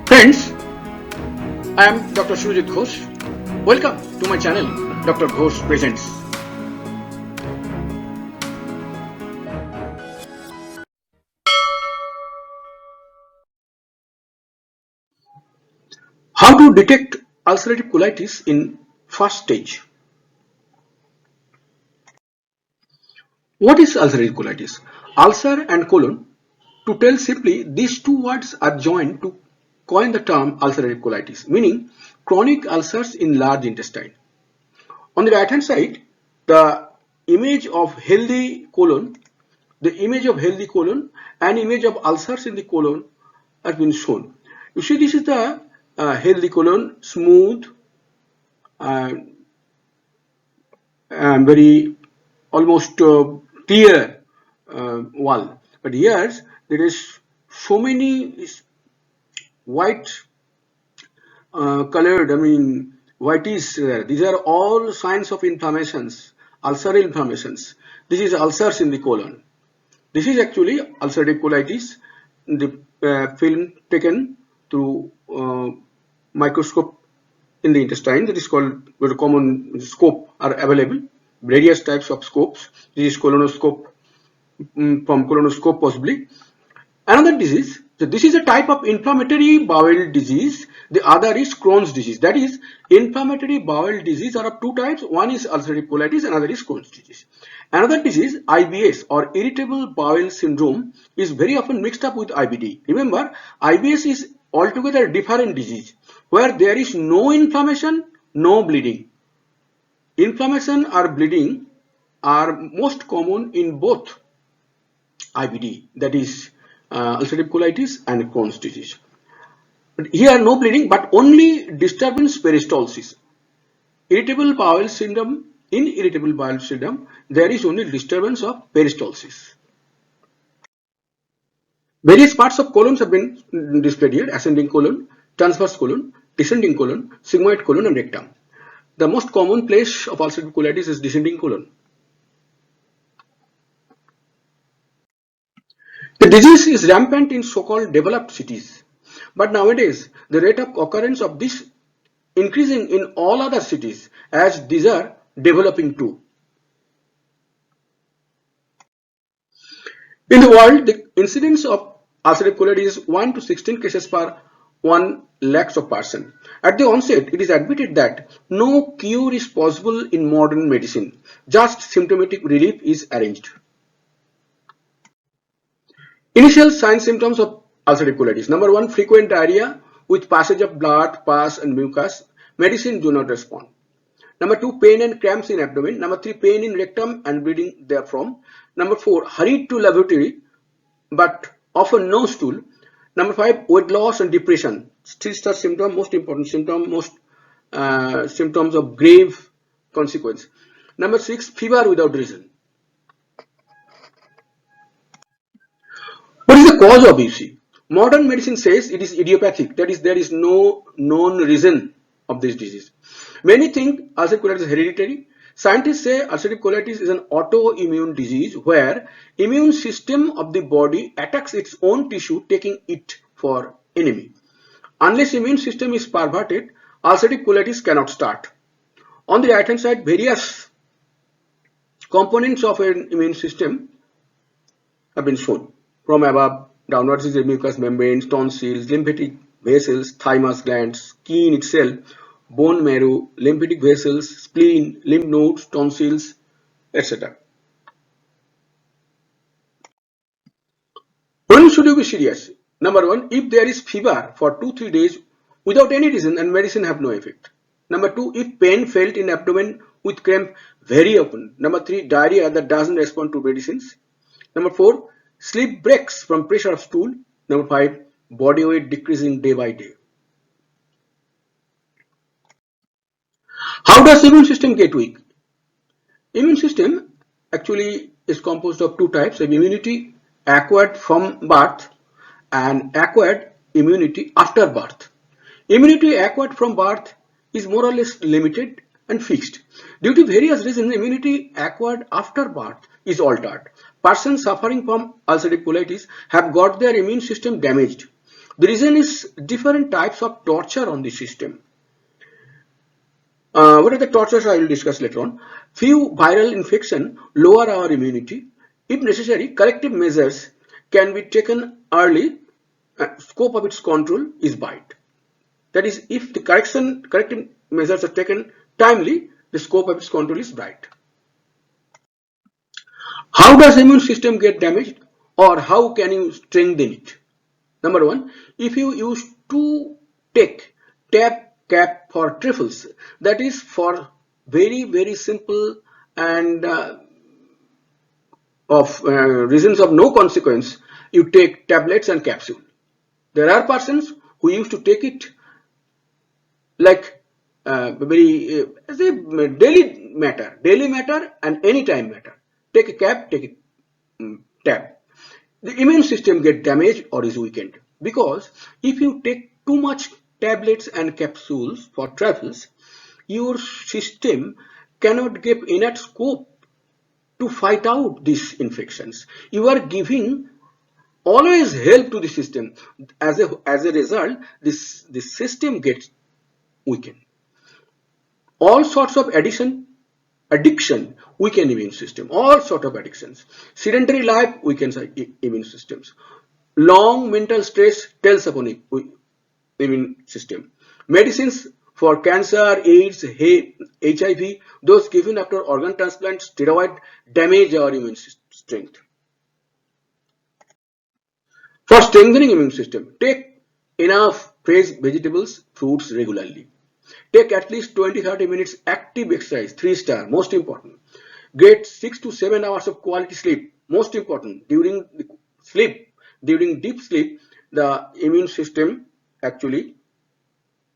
Friends, I am Dr. Ghosh. Welcome to my channel, Dr. Ghosh Presents. How to detect ulcerative colitis in first stage? What is ulcerative colitis? Ulcer and colon. To tell simply, these two words are joined to coin the term ulcerative colitis, meaning chronic ulcers in large intestine. On the right hand side, the image of healthy colon, and image of ulcers in the colon has been shown. You see, this is the healthy colon, smooth and very almost clear wall. But here there is so many white colored, whitish there. These are all signs of inflammations, ulceral inflammations. This is ulcers in the colon. This is actually ulcerative colitis. The film taken through microscope in the intestine, that is called, very common scope are available, various types of scopes. This is colonoscope, from colonoscope possibly. Another disease, so this is a type of inflammatory bowel disease. The other is Crohn's disease. That is, inflammatory bowel disease are of two types. One is ulcerative colitis, another is Crohn's disease. Another disease, IBS or irritable bowel syndrome, is very often mixed up with IBD. Remember, IBS is altogether a different disease where there is no inflammation, no bleeding. Inflammation or bleeding are most common in both IBD, that is ulcerative colitis and Crohn's disease. But here no bleeding, but only disturbance peristalsis. Irritable bowel syndrome, in irritable bowel syndrome, there is only disturbance of peristalsis. Various parts of colons have been displayed here: ascending colon, transverse colon, descending colon, sigmoid colon, and rectum. The most common place of ulcerative colitis is descending colon. The disease is rampant in so-called developed cities, but nowadays the rate of occurrence of this increasing in all other cities as these are developing too. In the world, the incidence of ulcerative colitis is 1 to 16 cases per 1 lakhs of person. At the onset, it is admitted that no cure is possible in modern medicine. Just symptomatic relief is arranged. Initial signs symptoms of ulcerative colitis. Number 1, frequent diarrhea with passage of blood, pus and mucus. Medicine do not respond. Number 2, pain and cramps in abdomen. Number 3, pain in rectum and bleeding therefrom. Number 4, hurried to lavatory but often no stool. Number 5, weight loss and depression. These are symptoms, most important symptom, symptoms of grave consequence. Number 6, fever without reason. What is the cause of UC? Modern medicine says it is idiopathic, that is, there is no known reason of this disease. Many think ulcerative colitis is hereditary. Scientists say ulcerative colitis is an autoimmune disease where immune system of the body attacks its own tissue, taking it for enemy. Unless immune system is perverted, ulcerative colitis cannot start. On the right hand side, various components of an immune system have been shown. From above downwards is the mucous membranes, tonsils, lymphatic vessels, thymus glands, skin itself, bone marrow, lymphatic vessels, spleen, lymph nodes, tonsils, etc. When should you be serious? Number 1, if there is fever for 2-3 days without any reason and medicine have no effect. Number 2, if pain felt in abdomen with cramp very often. Number 3, diarrhea that doesn't respond to medicines. Number 4, sleep breaks from pressure of stool. Number 5, body weight decreasing day by day. How does the immune system get weak? Immune system actually is composed of two types of immunity acquired from birth and acquired immunity after birth. Immunity acquired from birth is more or less limited and fixed. Due to various reasons, immunity acquired after birth is altered. Persons suffering from ulcerative colitis have got their immune system damaged. The reason is different types of torture on the system. What are the tortures I will discuss later on. Few viral infection lower our immunity. If necessary, corrective measures can be taken early. Scope of its control is wide. That is, if the corrective measures are taken timely, the scope of its control is wide. How does the immune system get damaged, or how can you strengthen it? Number one, if you use to take cap for trifles, that is for very simple and reasons of no consequence, you take tablets and capsule. There are persons who used to take it like as a daily matter and anytime matter. Take a cap, take a tab. The immune system get damaged or is weakened, because if you take too much tablets and capsules for trifles, your system cannot get enough scope to fight out these infections. You are giving always help to the system. As a result, this system gets weakened. All sorts of addiction weaken immune system. All sort of addictions. Sedentary life weakens immune systems. Long mental stress tells upon immune system. Medicines for cancer, AIDS, HIV, those given after organ transplant, steroid, damage our immune strength. For strengthening immune system, take enough fresh vegetables, fruits regularly. Take at least 20-30 minutes active exercise, 3-star, most important. Get 6 to 7 hours of quality sleep, most important. During deep sleep, the immune system actually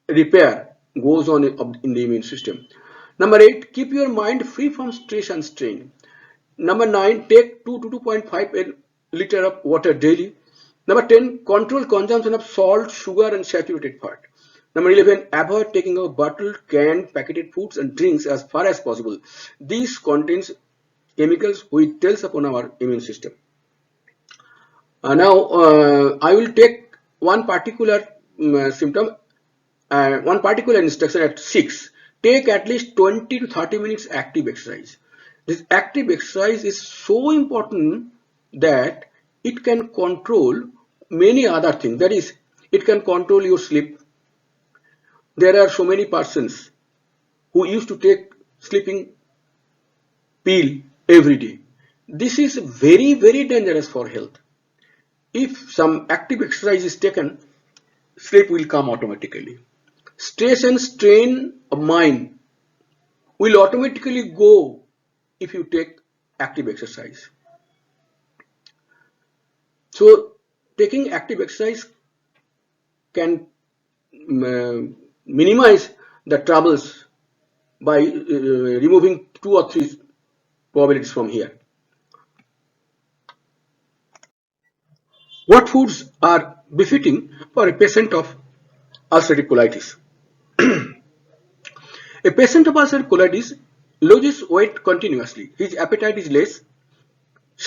repair goes on in the immune system. Number 8, keep your mind free from stress and strain. Number 9, take 2 to 2.5 liter of water daily. Number 10, control consumption of salt, sugar and saturated fat. Number 11, avoid taking out bottled, canned, packeted foods and drinks as far as possible. These contains chemicals which tells upon our immune system. Now I will take one particular symptom, one particular instruction at 6. Take at least 20 to 30 minutes active exercise. This active exercise is so important that it can control many other things. That is, it can control your sleep. There are so many persons who used to take sleeping pill every day. This is very dangerous for health. If some active exercise is taken, sleep will come automatically. Stress and strain of mind will automatically go if you take active exercise. So taking active exercise can minimize the troubles by removing 2 or 3 probabilities from here. What foods are befitting for a patient of ulcerative colitis? A patient of ulcerative colitis loses weight continuously. His appetite is less, he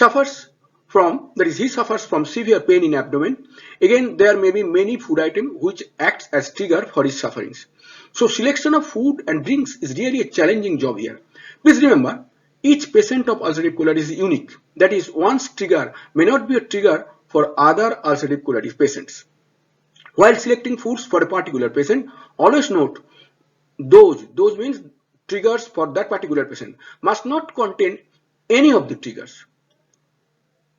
suffers from severe pain in abdomen. Again, there may be many food items which acts as trigger for his sufferings. So selection of food and drinks is really a challenging job here. Please remember, each patient of ulcerative colitis is unique. That is, one's trigger may not be a trigger for other ulcerative colitis patients. While selecting foods for a particular patient, always note those means triggers for that particular patient must not contain any of the triggers.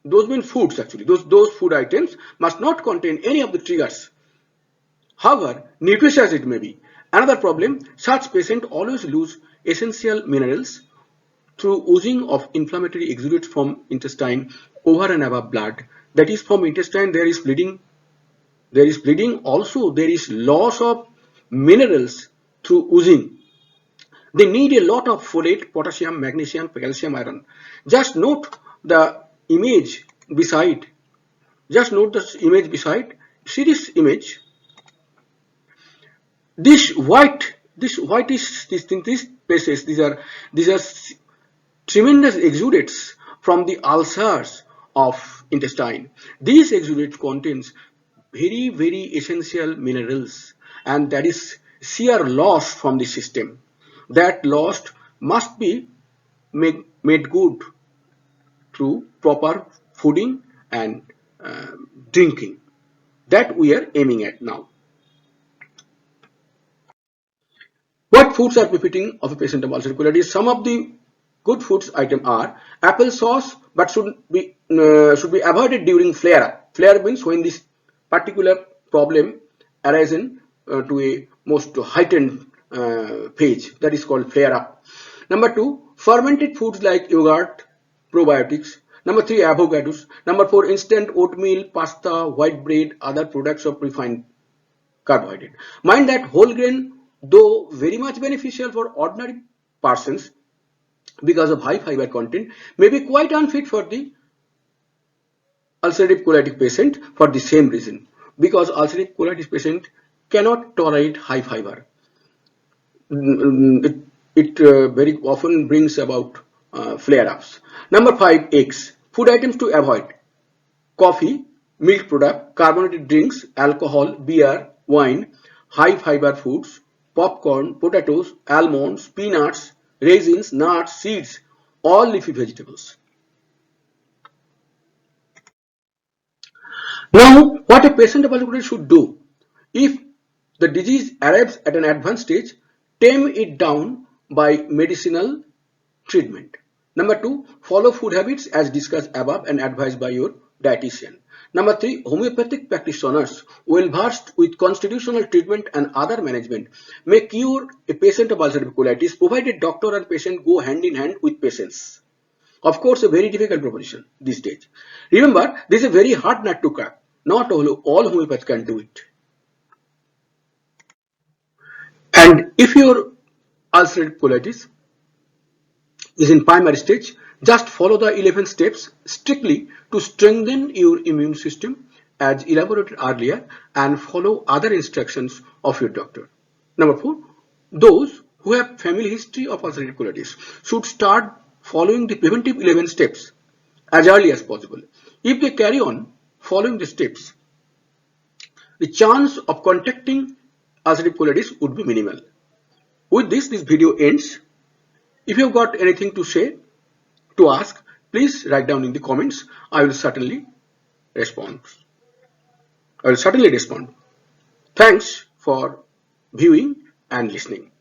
Those mean foods actually. Those food items must not contain any of the triggers. However, nutritious it may be. Another problem, such patients always lose essential minerals through oozing of inflammatory exudates from intestine over and above blood. That is, from intestine there is bleeding. Also there is loss of minerals through oozing. They need a lot of folate, potassium, magnesium, calcium, iron. Just note the image beside. See this image. These are tremendous exudates from the ulcers of intestine. These exudates contains very, very essential minerals, and that is sheer loss from the system. That loss must be made good through proper fooding and drinking. That we are aiming at now. What foods are befitting of a patient of ulcerative colitis? Some of the good foods item are apple sauce, but should be avoided during flare up. Flare up means when this particular problem arises to a most heightened phase, that is called flare up. Number two, fermented foods like yogurt, probiotics. Number three, avocados. Number four, instant oatmeal, pasta, white bread, other products of refined carbohydrate. Mind that whole grain, though very much beneficial for ordinary persons because of high fiber content, may be quite unfit for the ulcerative colitis patient for the same reason, because ulcerative colitis patient cannot tolerate high fiber. It very often brings about flare-ups. Number five, eggs. Food items to avoid: coffee, milk product, carbonated drinks, alcohol, beer, wine, high fiber foods, popcorn, potatoes, almonds, peanuts, raisins, nuts, seeds, all leafy vegetables. Now, what a patient of ulcerative colitis should do: if the disease arrives at an advanced stage, tame it down by medicinal treatment. Number two, follow food habits as discussed above and advised by your dietitian. Number three, homeopathic practitioners well versed with constitutional treatment and other management may cure a patient of ulcerative colitis provided doctor and patient go hand in hand with patience. Of course, a very difficult proposition these days. Remember, this is a very hard nut to crack. Not all homeopaths can do it. And if your ulcerative colitis is in primary stage, just follow the 11 steps strictly to strengthen your immune system as elaborated earlier, and follow other instructions of your doctor. Number four, those who have family history of ulcerative colitis should start following the preventive 11 steps as early as possible. If they carry on following the steps, the chance of contracting ulcerative colitis would be minimal. With this video ends. If you've got anything to say, to ask, please write down in the comments. I will certainly respond. Thanks for viewing and listening.